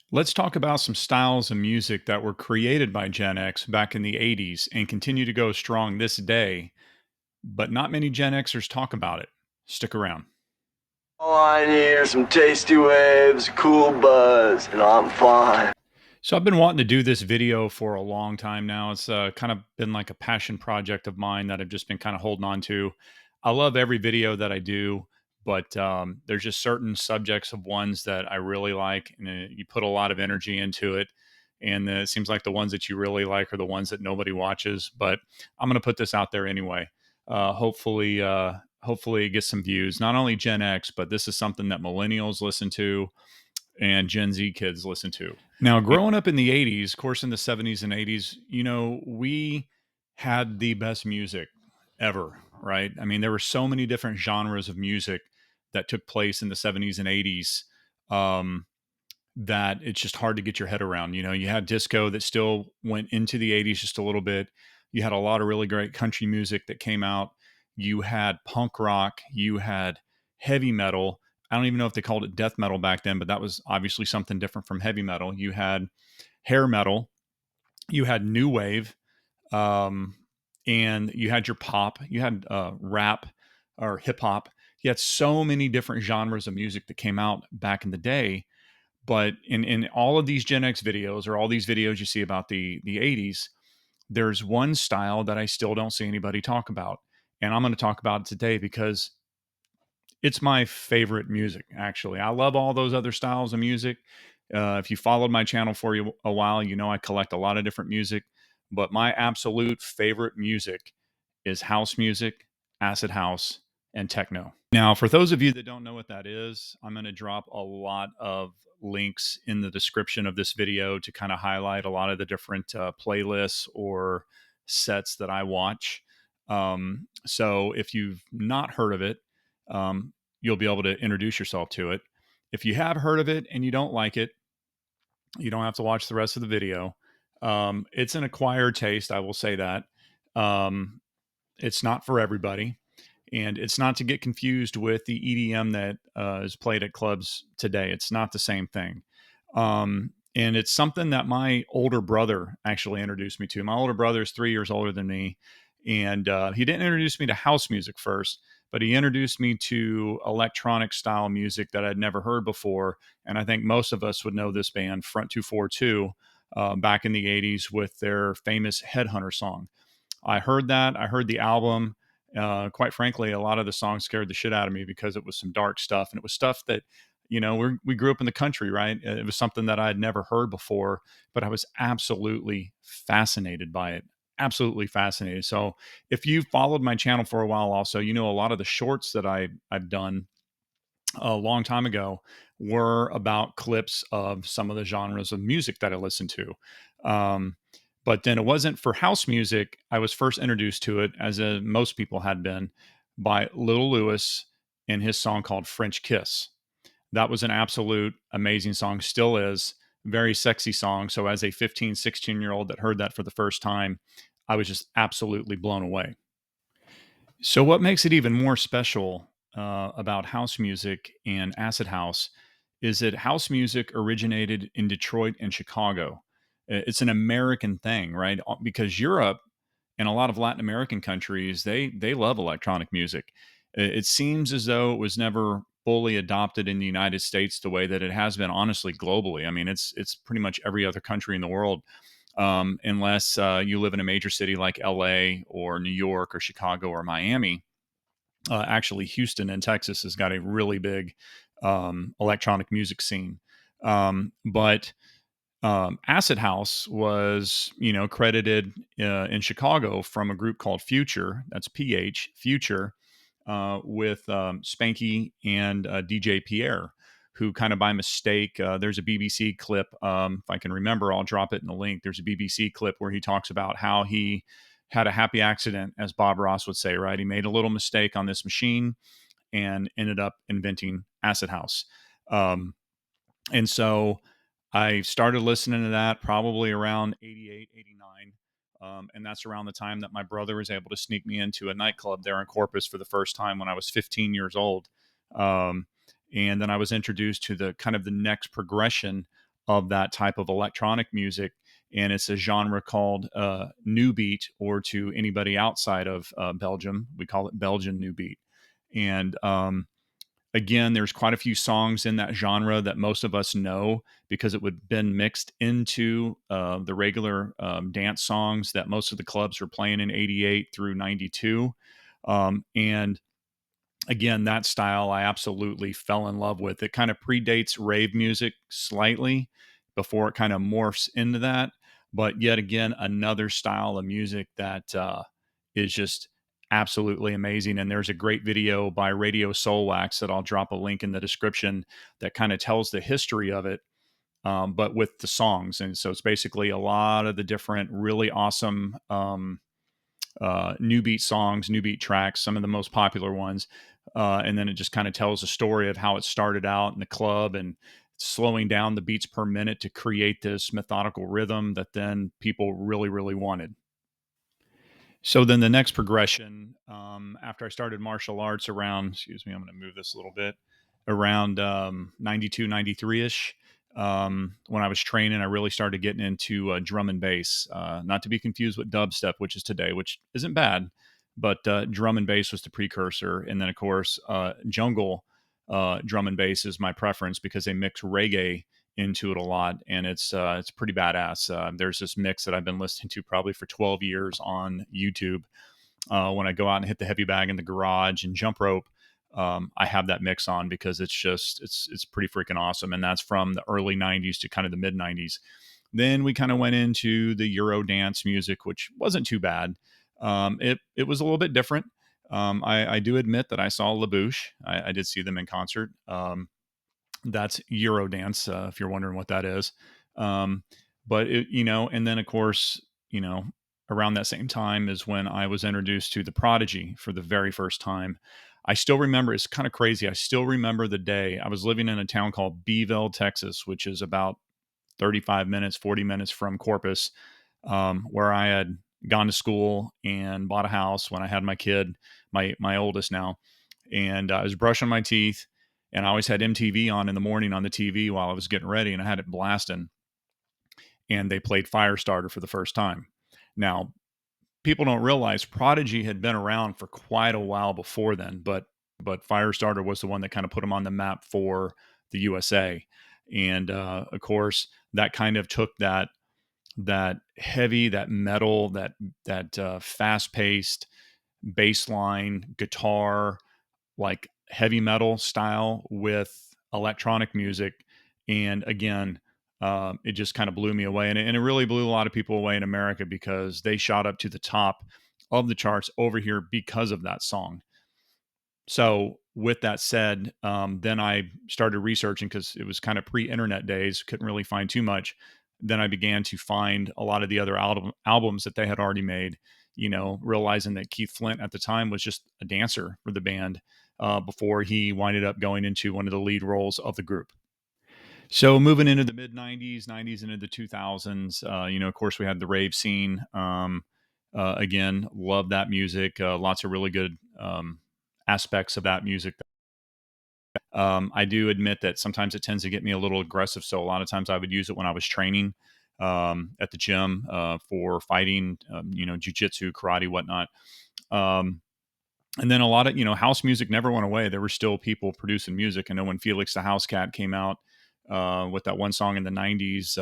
Let's talk about some styles of music that were created by Gen X back in the 80s and continue to go strong this day, but not many Gen Xers talk about it. Stick around. All I need are some tasty waves, cool buzz, and I'm fine. So, I've been wanting to do this video for a long time now. It's kind of been like a passion project of mine that I've just been kind of holding on to. I love every video that I do, but there's just certain subjects of ones that I really like, and you put a lot of energy into it. And it seems like the ones that you really like are the ones that nobody watches. But I'm going to put this out there anyway. Hopefully, it gets some views. Not only Gen X, but this is something that millennials listen to and Gen Z kids listen to. Now, growing up in the 80s, of course, in the 70s and 80s, we had the best music ever, right? I mean, there were so many different genres of music that took place in the 70s and 80s um, that it's just hard to get your head around. You had disco that still went into the 80s just a little bit. You had a lot of really great country music that came out. You had punk rock. You had heavy metal. I don't even know if they called it death metal back then, but that was obviously something different from heavy metal. You had hair metal. You had new wave. Um, and you had your pop. You had rap or hip hop. You had so many different genres of music that came out back in the day, but in all of these Gen X videos or all these videos you see about the 80s, there's one style that I still don't see anybody talk about. And I'm going to talk about it today because it's my favorite music, actually. I love all those other styles of music. If you followed my channel for a while, you know I collect a lot of different music, but my absolute favorite music is house music, acid house, and techno. Now, for those of you that don't know what that is, I'm going to drop a lot of links in the description of this video to kind of highlight a lot of the different playlists or sets that I watch. So if you've not heard of it, you'll be able to introduce yourself to it. If you have heard of it and you don't like it, you don't have to watch the rest of the video. It's an acquired taste, I will say that. Um, it's not for everybody, and it's not to get confused with the EDM that is played at clubs today. It's not the same thing. And it's something that my older brother actually introduced me to. My older brother is 3 years older than me, and he didn't introduce me to house music first, but he introduced me to electronic style music that I'd never heard before. And I think most of us would know this band, Front 242, back in the 80s with their famous Headhunter song. I heard that. I heard the album. Quite frankly, a lot of the songs scared the shit out of me because it was some dark stuff, and it was stuff that, we grew up in the country, right? It was something that I had never heard before, but I was absolutely fascinated by it. Absolutely fascinated. So, if you followed my channel for a while, also, you know a lot of the shorts that I've done a long time ago were about clips of some of the genres of music that I listened to. Um, but then it wasn't for house music. I was first introduced to it, as most people had been, by Little Lewis and his song called French Kiss. That was an absolute amazing song, still is. Very sexy song. So, as a 15, 16-year old that heard that for the first time, I was just absolutely blown away. So, what makes it even more special about house music and acid house is that house music originated in Detroit and Chicago. It's an American thing, right? Because Europe and a lot of Latin American countries, they love electronic music. It seems as though it was never fully adopted in the United States the way that it has been, honestly, globally. I mean, it's pretty much every other country in the world, unless you live in a major city like LA or New York or Chicago or Miami. Actually, Houston in Texas has got a really big electronic music scene. But Acid House was, credited in Chicago from a group called Future. That's Future, with Spanky and DJ Pierre, who kind of by mistake, there's a BBC clip. If I can remember, I'll drop it in the link. There's a BBC clip where he talks about how he had a happy accident, as Bob Ross would say, right? He made a little mistake on this machine and ended up inventing Acid House. Um, and so I started listening to that probably around 88, 89. And that's around the time that my brother was able to sneak me into a nightclub there in Corpus for the first time when I was 15 years old. Um, and then I was introduced to the kind of the next progression of that type of electronic music, and it's a genre called new beat, or to anybody outside of Belgium, we call it Belgian new beat. And again, there's quite a few songs in that genre that most of us know because it would have been mixed into the regular dance songs that most of the clubs were playing in '88 through '92. And again, that style I absolutely fell in love with. It kind of predates rave music slightly before it kind of morphs into that. But yet again, another style of music that is just absolutely amazing. And there's a great video by Radio Soulwax that I'll drop a link in the description that kind of tells the history of it, but with the songs. And so it's basically a lot of the different really awesome new beat songs, new beat tracks, some of the most popular ones. And then it just kind of tells the story of how it started out in the club and slowing down the beats per minute to create this methodical rhythm that then people really, really wanted. So then the next progression, after I started martial arts around, excuse me, I'm going to move this a little bit, around 92, 93 ish. When I was training, I really started getting into drum and bass, not to be confused with dubstep, which is today, which isn't bad, but drum and bass was the precursor. And then, of course, jungle drum and bass is my preference because they mix reggae into it a lot, and it's pretty badass. There's this mix that I've been listening to probably for 12 years on YouTube. When I go out and hit the heavy bag in the garage and jump rope, I have that mix on because it's pretty freaking awesome. And that's from the early '90s to kind of the mid '90s. Then we kind of went into the Euro dance music, which wasn't too bad. It was a little bit different. I do admit that I saw LaBouche. I did see them in concert. That's Eurodance, if you're wondering what that is. Um, but and then of course, around that same time is when I was introduced to the Prodigy for the very first time. I still remember, it's kind of crazy. I still remember the day I was living in a town called Beeville, Texas, which is about 35 minutes, 40 minutes from Corpus, where I had gone to school and bought a house when I had my kid, my oldest now, and I was brushing my teeth, and I always had MTV on in the morning on the TV while I was getting ready, and I had it blasting, and they played Firestarter for the first time. Now, people don't realize Prodigy had been around for quite a while before then, but Firestarter was the one that kind of put them on the map for the USA, and of course that kind of took that heavy, that metal, that fast paced bass line guitar, like heavy metal style with electronic music. And again, it just kind of blew me away. And it really blew a lot of people away in America because they shot up to the top of the charts over here because of that song. So, with that said, then I started researching because it was kind of pre-internet days, couldn't really find too much. Then I began to find a lot of the other albums that they had already made. Realizing that Keith Flint at the time was just a dancer for the band before he winded up going into one of the lead roles of the group. So moving into the mid '90s into the 2000s, of course, we had the rave scene. Again, love that music. Lots of really good aspects of that music. I do admit that sometimes it tends to get me a little aggressive. So a lot of times I would use it when I was training at the gym for fighting, jujitsu, karate, whatnot. Um, and then a lot of, house music never went away. There were still people producing music. I know when Felix the House Cat came out with that one song in the '90s,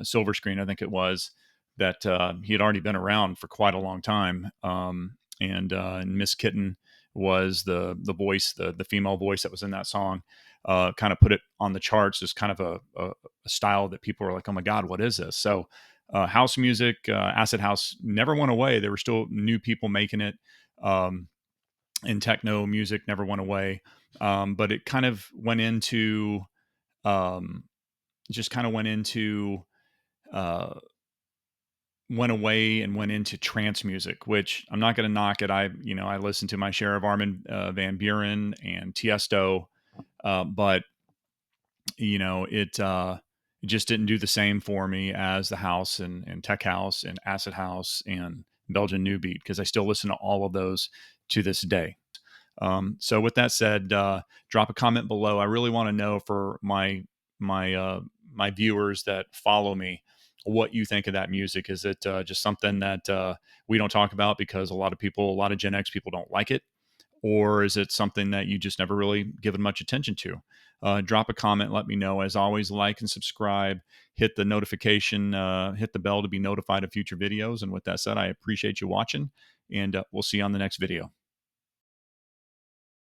Silver Screen, I think it was, that he had already been around for quite a long time. And Miss Kitten was the voice, the female voice that was in that song. Kind of put it on the charts as kind of a style that people were like, oh my God, what is this? So house music, acid house never went away. There were still new people making it. And techno music never went away. But it kind of went into, um, just kind of uh, went away and went into trance music, which I'm not going to knock it. I listened to my share of Armin van Buren and Tiesto, but it just didn't do the same for me as the house and tech house and acid house and Belgian new beat, because I still listen to all of those to this day. So with that said, drop a comment below. I really want to know for my my viewers that follow me what you think of that music. Is it just something that we don't talk about because a lot of Gen X people don't like it? Or is it something that you just never really given much attention to? Drop a comment, let me know. As always, like and subscribe, hit the notification, hit the bell to be notified of future videos. And with that said, I appreciate you watching, and we'll see you on the next video.